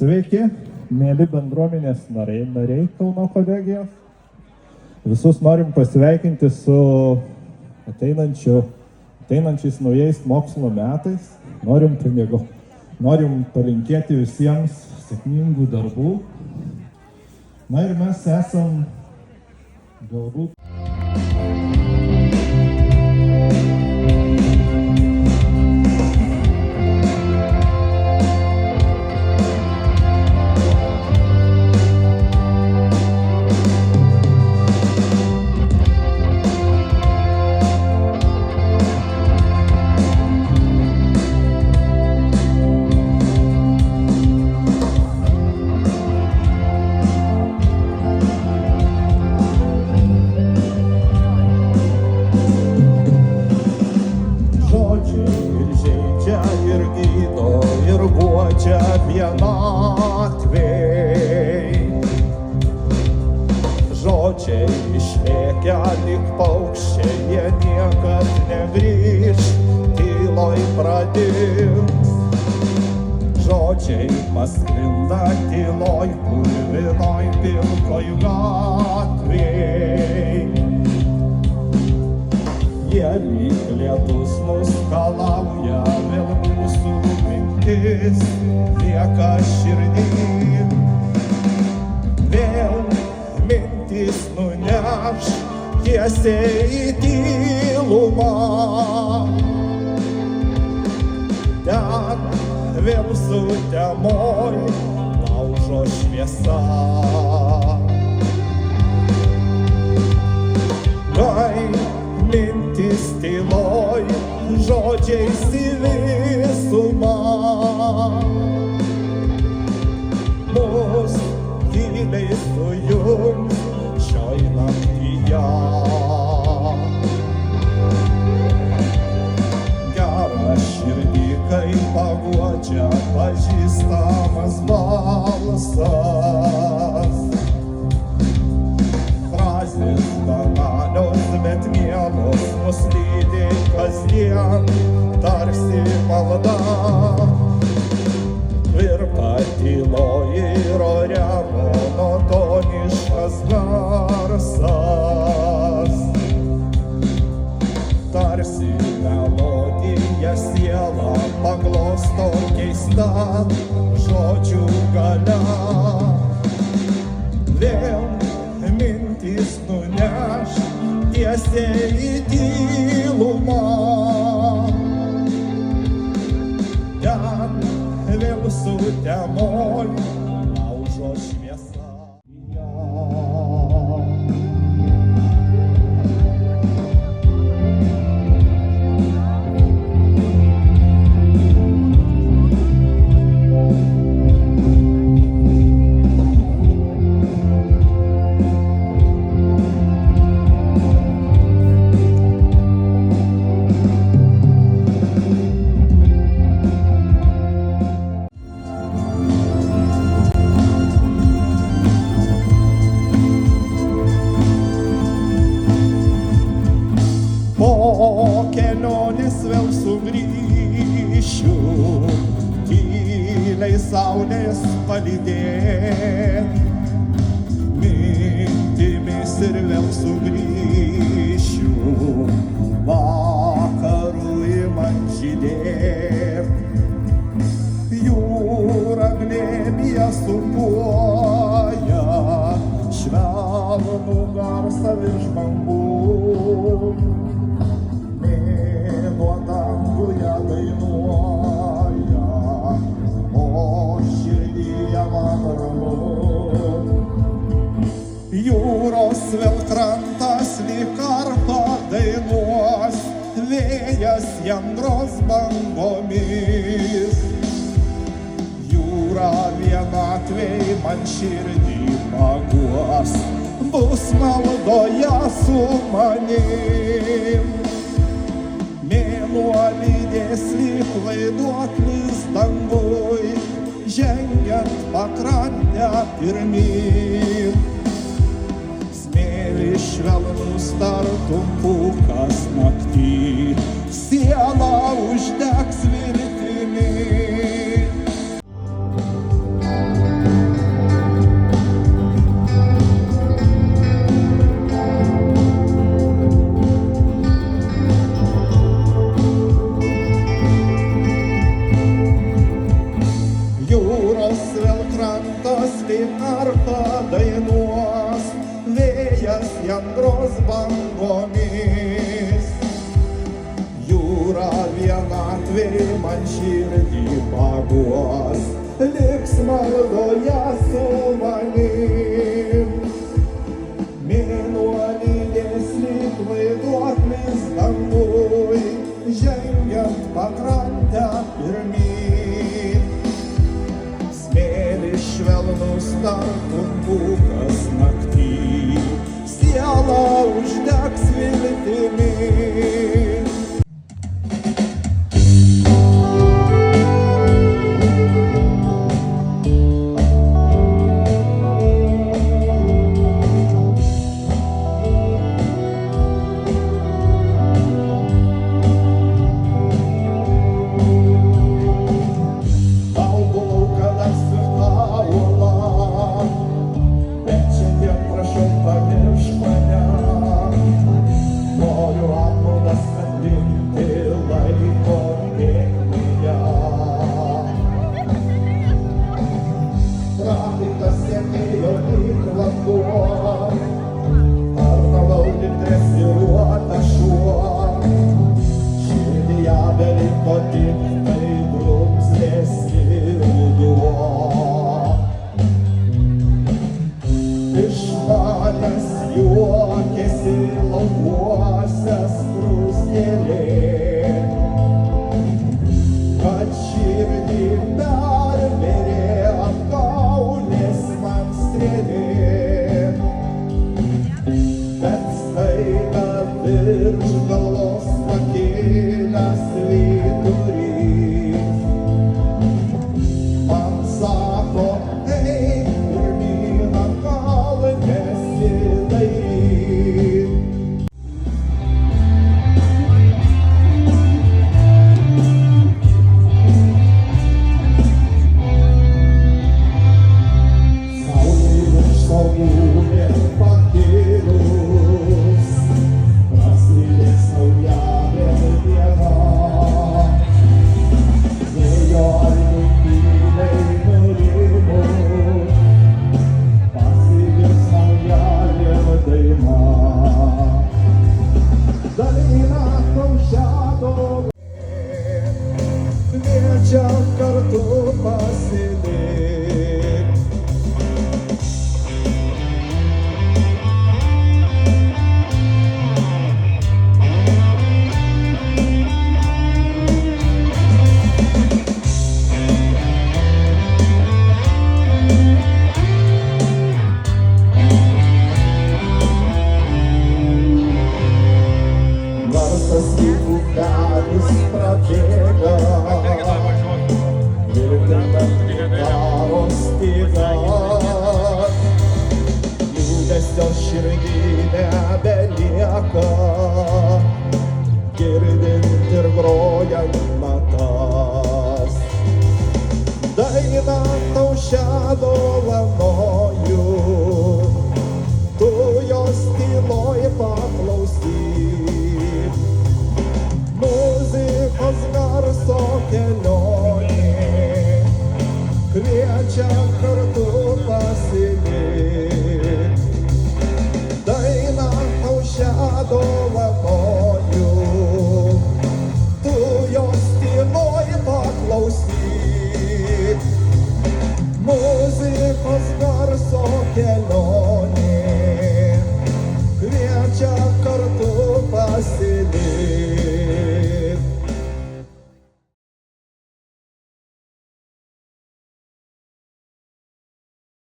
Sveiki, mėly bendruomenės nariai Kauno kolegijos. Visus norim pasveikinti su ateinančiais naujais mokslo metais. Norim palinkėti visiems sėkmingų darbų. Na ir mes esam galbūt žodžiai išlėkę lyg paukščiai, jie niekad negrįš, tyloj pradings. Žodžiai pasklinda tyloj, purvinoj pilkoj gatvėj. Jie lyg lietus nuskalauja, vėl mūsų mintis lieka širdį. Vėl mintis nuneš tiesiai į tylumą. Ten vėl sutemoj laužo šviesa. Kai mintis tyloj, žodžiais į visumą. Mus tyliai sujungs šioj naktyje. Gera širdį, kai paguodžia pažįstamas balsas. Frazės banalios, bet mielos mus lydi kasdien, tarsi malda. Virpa tyloji ir ore monotoniškas garsas. Tarsi melodija sielą paglosto keista žodžių galia. Vėl mintis nuneš tiesiai į tylumą. Ten vėl sutemoj laužo šviesa. Po kelionės vėl sugrįšiu, tyliai saulės palydėt. Mintimis ir vėl sugrįšiu, vakarų imant žydėt. Jūra glėbyje sūpuoja, švelnų garsą virš bangų. Mėnuo danguje dainuoja, o širdyje man ramu. Jūros vėl krantas lyg karpa dainuos, vėjas jam gros bangomis. Jūra vienatvėj man širdį paguos, bus maldoje su manim. Mėnuo lydės lyg vaiduoklis danguj, žengiant pakrantę pirmyn. Smėlis švelnus tartum pūkas naktį, siela uždegs viltimi. laisvė man širdį paguos, liks maldoje su manim. Mėnuo lydės lyg vaiduoklis danguj, žengiant pakrantę pirmyn. Smėlis švelnus tartum pūkas naktį, siela uždegs viltimi. Juokėsi laukuose skruzdėlė, kad širdį pervėrė apgaulės man strėlė. Bet staiga virš galvos pakėlęs vyturys man sako, eik pirmyn atgal, nesidairyk. Saulei virš saulė pakilus, prasidės naujalė diena. Vėjo ainių tyliai nurimo, pasigirs naujalė daina. Daina kaušiado kviečia kartu pasilikt. Garsas į upelis prabėga, virtinant gitaro stygą. Liūdesio širdį nebelieka, girdint ir grojant natas. Dainą tau šią dovanoju, tu jos tyloj paklausyk. Muzikos garso kelionė kviečia kartu pasilikt. Dainą tau šią dovanoju.